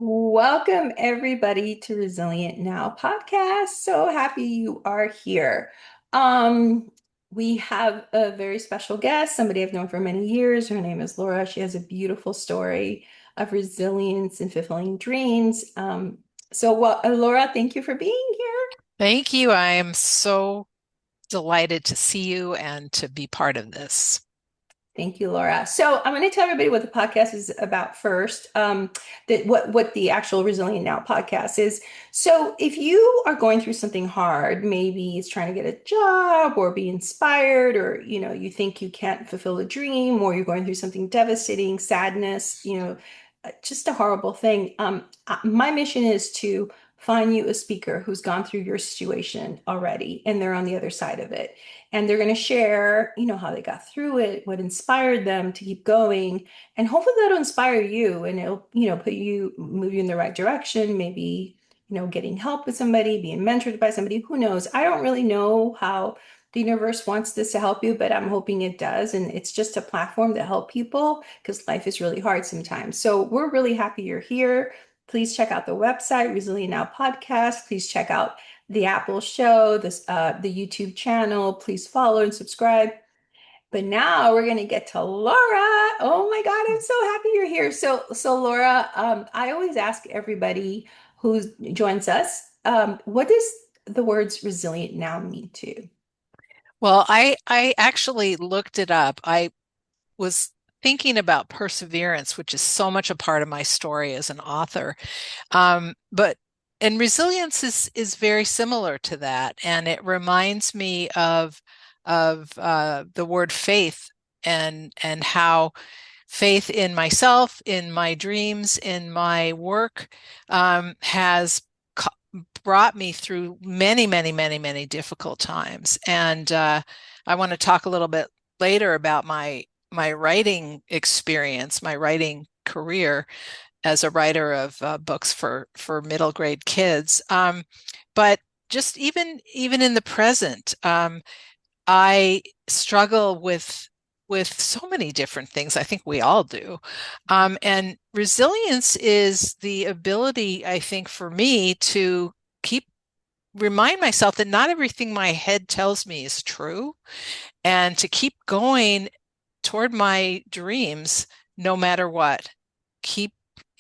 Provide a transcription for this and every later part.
Welcome, everybody, to Resilient Now podcast. So happy you are here. Um, we have a very special guest, somebody I've known for many years. Her name is Laura. She has a beautiful story of resilience and fulfilling dreams. Laura, thank you for being here. Thank you. I am so delighted to see you and to be part of this. Thank you, Laura. So I'm going to tell everybody what the podcast is about first. That what the actual Resilient Now podcast is. So if you are going through something hard, maybe it's trying to get a job or be inspired, or you think you can't fulfill a dream, or you're going through something devastating, sadness, just a horrible thing. My mission is to find you a speaker who's gone through your situation already, and they're on the other side of it and they're going to share, how they got through it, what inspired them to keep going, and hopefully that'll inspire you and it'll, move you in the right direction, maybe, getting help with somebody, being mentored by somebody, who knows? I don't really know how the universe wants this to help you, but I'm hoping it does. And it's just a platform to help people because life is really hard sometimes. So we're really happy you're here. Please check out the website, Resilient Now Podcast. Please check out the Apple show, the YouTube channel. Please follow and subscribe. But now we're gonna get to Laura. Oh my God, I'm so happy you're here. So Laura, I always ask everybody who joins us, what does the words resilient now mean to you? Well, I actually looked it up. I was thinking about perseverance, which is so much a part of my story as an author. But and resilience is very similar to that, and it reminds me of the word faith and how faith in myself, in my dreams, in my work, has brought me through many, many, many, many difficult times. And I want to talk a little bit later about my writing experience, my writing career as a writer of books for middle grade kids. But just even in the present, I struggle with so many different things. I think we all do. And resilience is the ability, I think, for me to keep remind myself that not everything my head tells me is true, and to keep going toward my dreams no matter what. Keep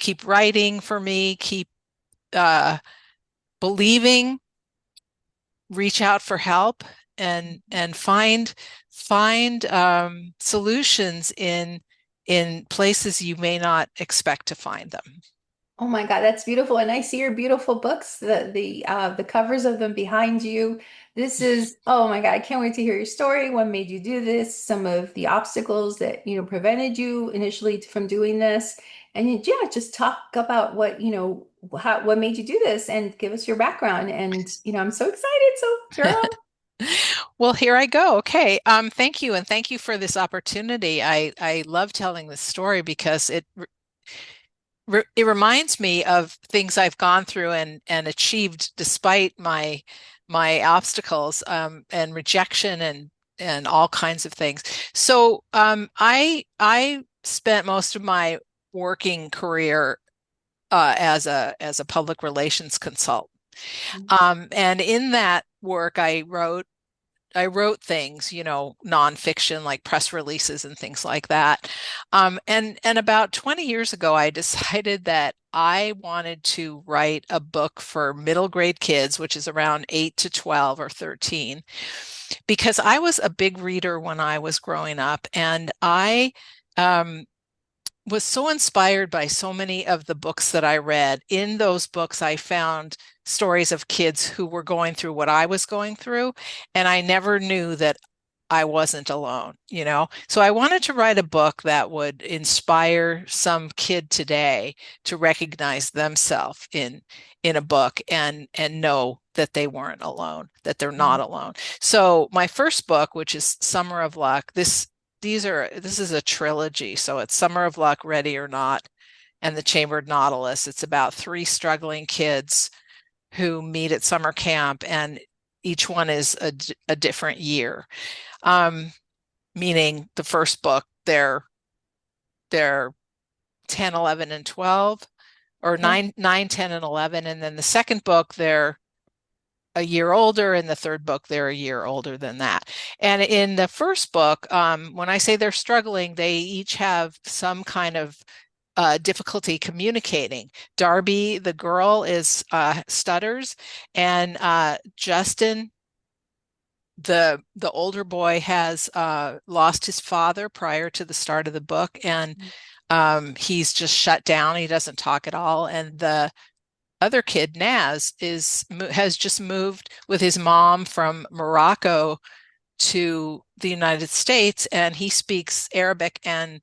keep writing for me, keep uh, believing, reach out for help, and find solutions in places you may not expect to find them. Oh my God, that's beautiful. And I see your beautiful books, the covers of them behind you. This is, oh my God, I can't wait to hear your story. What made you do this? Some of the obstacles that, prevented you initially from doing this. And yeah, just talk about what made you do this and give us your background. And, I'm so excited. So, girl. Well, here I go. Okay. Thank you, and thank you for this opportunity. I love telling this story because it reminds me of things I've gone through and achieved despite my obstacles, and rejection and all kinds of things. So I spent most of my working career as a public relations consultant. And in that work, I wrote things, nonfiction like press releases and things like that. And about 20 years ago, I decided that I wanted to write a book for middle grade kids, which is around 8 to 12 or 13, because I was a big reader when I was growing up, and I um, was so inspired by so many of the books that I read. In those books, I found stories of kids who were going through what I was going through, and I never knew that I wasn't alone. So I wanted to write a book that would inspire some kid today to recognize themselves in a book and know that they weren't alone, that they're not alone. So my first book, which is Summer of Luck, this is a trilogy. So it's Summer of Luck, Ready or Not, and the Chambered Nautilus. It's about three struggling kids who meet at summer camp, and each one is a different year. Meaning the first book, they're 10, 11, and 12. or Okay. 9, 10, and 11. And then the second book, they're a year older, and the third book, they're a year older than that. And in the first book, when I say they're struggling, they each have some kind of difficulty communicating. Darby, the girl, is stutters, and Justin, the older boy, has lost his father prior to the start of the book, and he's just shut down. He doesn't talk at all. And the other kid, Naz, has just moved with his mom from Morocco to the United States, and he speaks Arabic and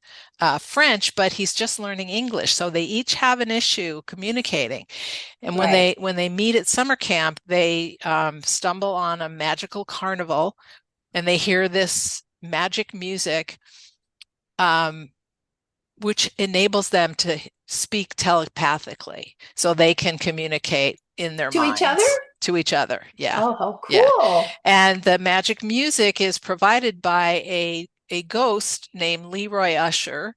French, but he's just learning English. So they each have an issue communicating. And when Right. they meet at summer camp, they stumble on a magical carnival, and they hear this magic music, um, which enables them to speak telepathically, so they can communicate in their To each other? minds to each other. Yeah, Oh, how yeah. cool. And the magic music is provided by a ghost named Leroy Usher.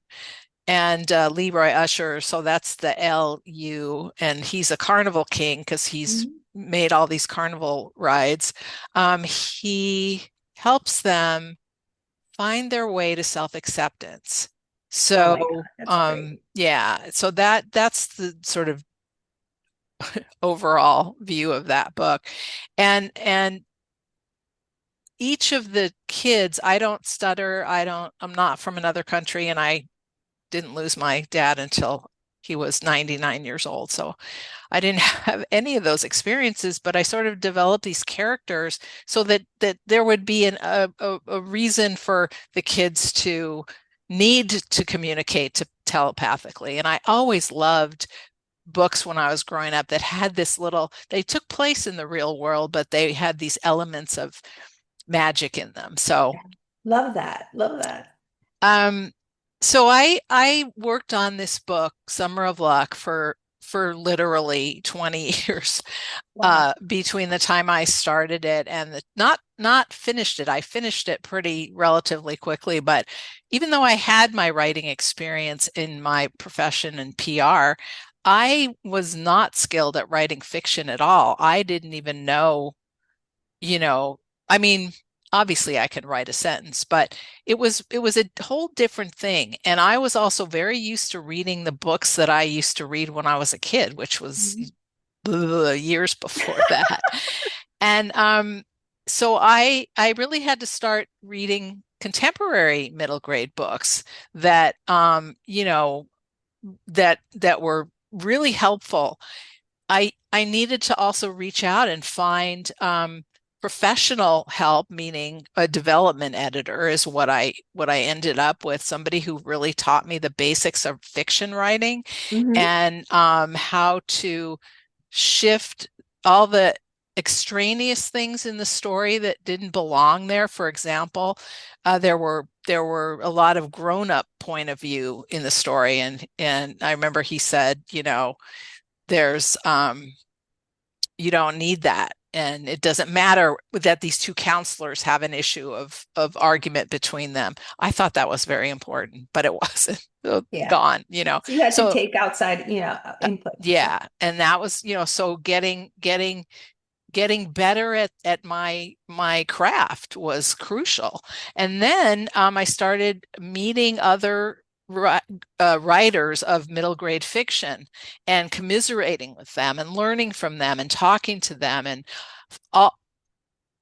And Leroy Usher, so that's the L.U., and he's a carnival king because he's Mhm. made all these carnival rides. He helps them find their way to self-acceptance. Oh my God, So, that's great. yeah, so that's the sort of overall view of that book. And each of the kids, I don't stutter, I'm not from another country, and I didn't lose my dad until he was 99 years old. So I didn't have any of those experiences, but I sort of developed these characters so that there would be a reason for the kids to need to communicate to telepathically. And I always loved books when I was growing up that had this little, they took place in the real world, but they had these elements of magic in them. So Yeah. Love that. Love that. um, so I worked on this book, Summer of L.U.K, for literally 20 years, Wow. between the time I started it and not finished it. I finished it pretty relatively quickly, but even though I had my writing experience in my profession in PR, I was not skilled at writing fiction at all. I didn't even know, you know, I mean, obviously I can write a sentence, but it was a whole different thing. And I was also very used to reading the books that I used to read when I was a kid, which was Mhm. years before that. And so I really had to start reading contemporary middle grade books that that were really helpful. I needed to also reach out and find professional help, meaning a development editor is what I ended up with, somebody who really taught me the basics of fiction writing Mhm. and how to shift all the extraneous things in the story that didn't belong there. For example, there were a lot of grown-up point of view in the story, and I remember he said, there's you don't need that. And it doesn't matter that these two counselors have an issue of argument between them. I thought that was very important, but it wasn't Yeah. gone. So you had to So take outside, input. So yeah, and that was, so getting better at my craft was crucial. And then I started meeting other writers of middle grade fiction and commiserating with them and learning from them and talking to them and all.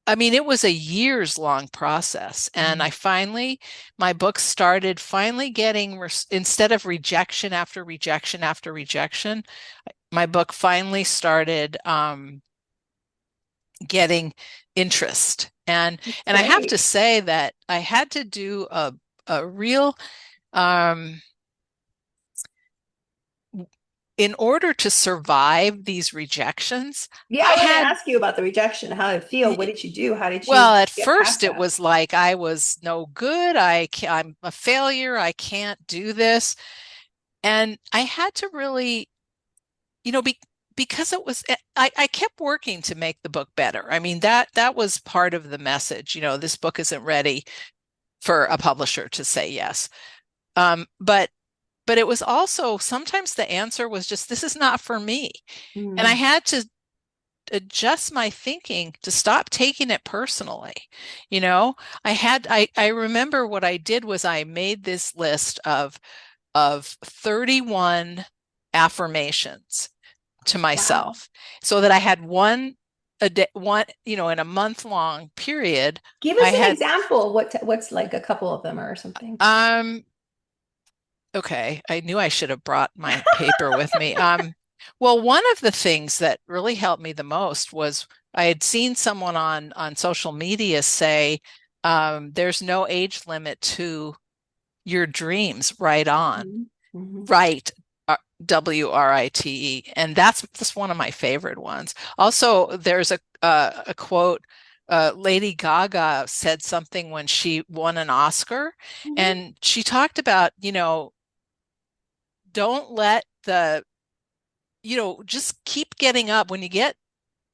I mean, it was a years long process. And my book started finally getting, instead of rejection after rejection after rejection, my book finally started getting interest. it's And I have great. to say that I had to do a real um, in order to survive these rejections, Yeah, I I want to had ask you about the rejection. How did it feel? What did you do? How did well, you at get first past it that? was like I was no good. I'm a failure. I can't do this. And I had to really, you know, be, because it was, I kept working to make the book better. I mean, that was part of the message. This book isn't ready for a publisher to say yes. But but it was also sometimes the answer was just, this is not for me. And I Mm, had to adjust my thinking to stop taking it personally. You know, I remember what I did was I made this list of 31 affirmations to wow. myself so that I had one a day, one, in a month long period. Give I us an had, example. What's like a couple of them or something? um, okay, I knew I should have brought my paper with me. Well, one of the things that really helped me the most was I had seen someone on social media say, there's no age limit to your dreams, right on. Mhm, mhm. Right, WRITE, and that's one of my favorite ones. Also, there's a quote. Lady Gaga said something when she won an Oscar, Mhm. and she talked about, don't let just keep getting up when you get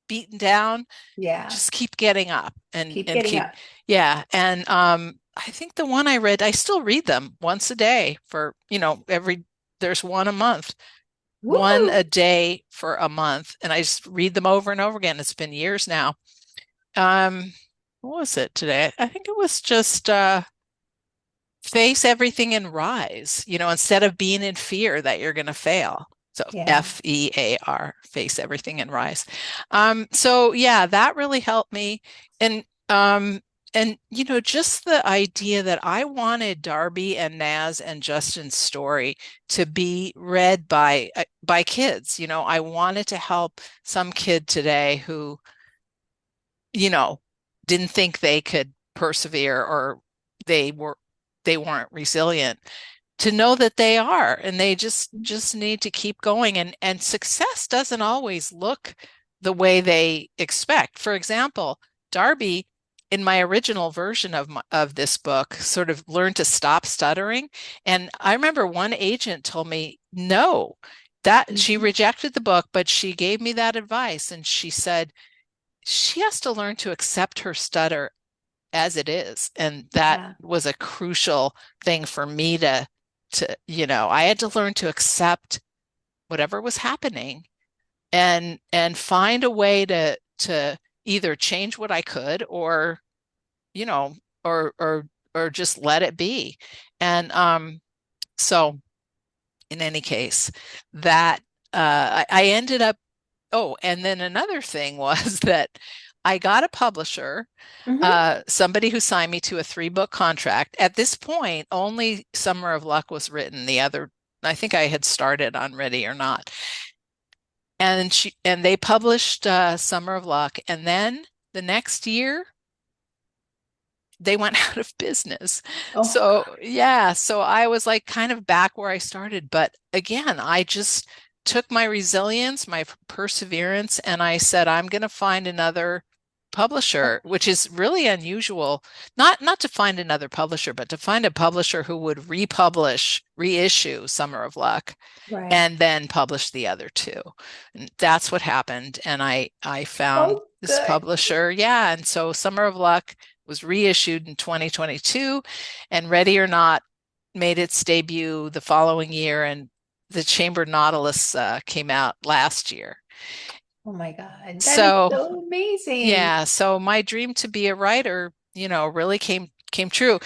beaten down. Yeah, Just keep getting up and keep getting keep, up. yeah. And I think the one I read, I still read them once a day for, there's one a month. One Woo! a day for a month, and I just read them over and over again. It's been years now. What was it today? I think it was just face everything and rise, instead of being in fear that you're going to fail. So Yeah. FEAR, face everything and rise. So yeah, that really helped me. And just the idea that I wanted Darby and Naz and Justin's story to be read by kids. I wanted to help some kid today who, you know, didn't think they could persevere, or they were they weren't resilient, to know that they are, and they just need to keep going. And success doesn't always look the way they expect. For example, Darby, in my original version of this book, sort of learned to stop stuttering. And I remember one agent told me, no, that she Mhm. rejected the book, but she gave me that advice, and she said she has to learn to accept her stutter as it is. And that Yeah. was a crucial thing for me I had to learn to accept whatever was happening, and find a way to either change what I could, or, you know, or just let it be. And so in any case, that I ended up, oh, and then another thing was that I got a publisher, Hmm. somebody who signed me to a 3-book contract. At this point, only Summer of Luck was written. The other, I think I had started on Ready or Not. And they published Summer of Luck. And then the next year, they went out of business. Oh So, God. yeah, so I was like kind of back where I started. But again, I just took my resilience, my perseverance, and I said, I'm going to find another publisher, which is really unusual. Not to find another publisher, but to find a publisher who would reissue Summer of Luck Right. and then publish the other two. And that's what happened. And I found Oh, this good. publisher. Yeah. And so Summer of Luck was reissued in 2022, and Ready or Not made its debut the following year, and the Chambered Nautilus came out last year. Oh my God. That is So so amazing. yeah, so my dream to be a writer, really came true.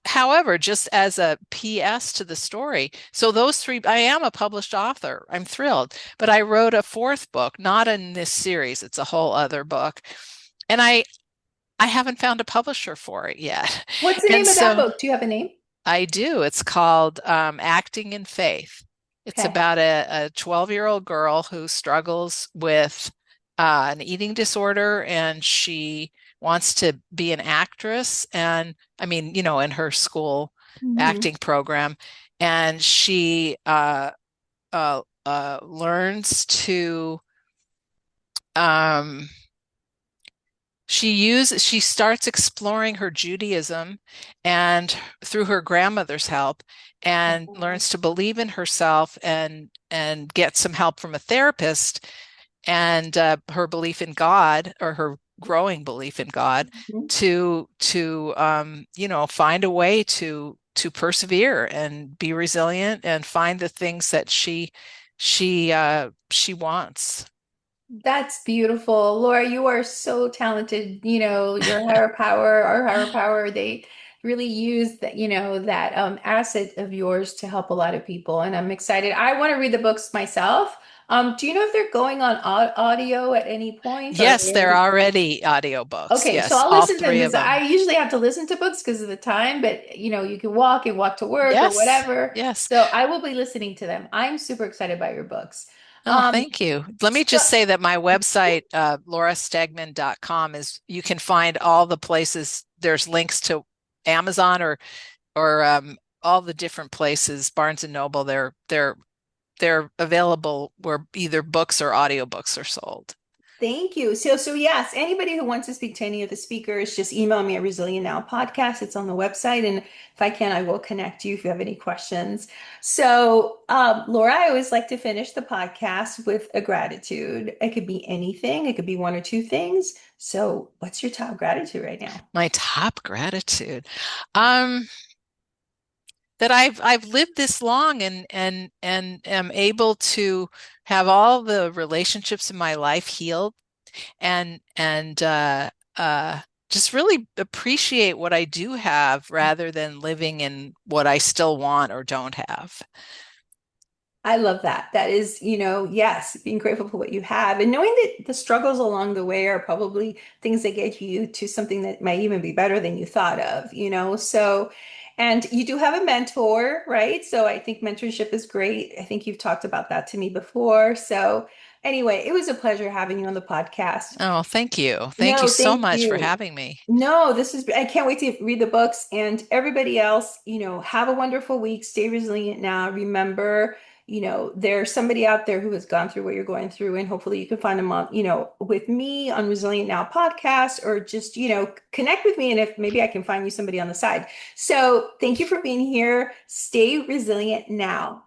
However, just as a PS to the story, so those three, I am a published author. I'm thrilled, but I wrote a fourth book, not in this series. It's a whole other book. And I haven't found a publisher for it yet. What's the And name of that so book? Do you have a name? I do. It's called Acting in Faith. It's Okay. about a 12-year-old girl who struggles with an eating disorder, and she wants to be an actress. And I mean, in her school Hmm. acting program. And she learns to, um, she starts exploring her Judaism, and through her grandmother's help, and Oh, learns to believe in herself, and get some help from a therapist, and her belief in God, or her growing belief in God, mhm. to find a way to persevere and be resilient and find the things that she wants. That's beautiful. Laura, you are so talented. You know, your higher power, our higher power, they really use that, that asset of yours to help a lot of people. And I'm excited. I want to read the books myself. Do you know if they're going on audio at any point, or are Yes, they they're already? already audiobooks. Okay, so Yes, I'll all listen to them three because of I them. usually have to listen to books because of the time, but you can walk and walk to work or Yes, whatever. yes. So I will be listening to them. I'm super excited about your books. Oh, Um, thank you. Let me so just say that my website, laurastegman.com, is you can find all the places. There's links to Amazon or all the different places, Barnes and Noble. They're available where either books or audiobooks are sold. Thank you. So yes, anybody who wants to speak to any of the speakers, just email me at Resilient Now Podcast. It's on the website, and if I can, I will connect you if you have any questions. So, Laura, I always like to finish the podcast with a gratitude. It could be anything. It could be one or two things. So, what's your top gratitude right now? My top gratitude. Um, that I've lived this long and am able to have all the relationships in my life healed and just really appreciate what I do have rather than living in what I still want or don't have. I love that. That is, yes, being grateful for what you have and knowing that the struggles along the way are probably things that get you to something that might even be better than you thought of. So, and you do have a mentor, right? So I think mentorship is great. I think you've talked about that to me before. So, anyway, it was a pleasure having you on the podcast. Oh, thank you. Thank you No, so thank much for you. having me. No, I can't wait to read the books and everybody else, have a wonderful week. Stay resilient now. Remember, there's somebody out there who has gone through what you're going through, and hopefully you can find them on, with me on Resilient Now podcast, or just, connect with me. And if maybe I can find you somebody on the side. So thank you for being here. Stay resilient now.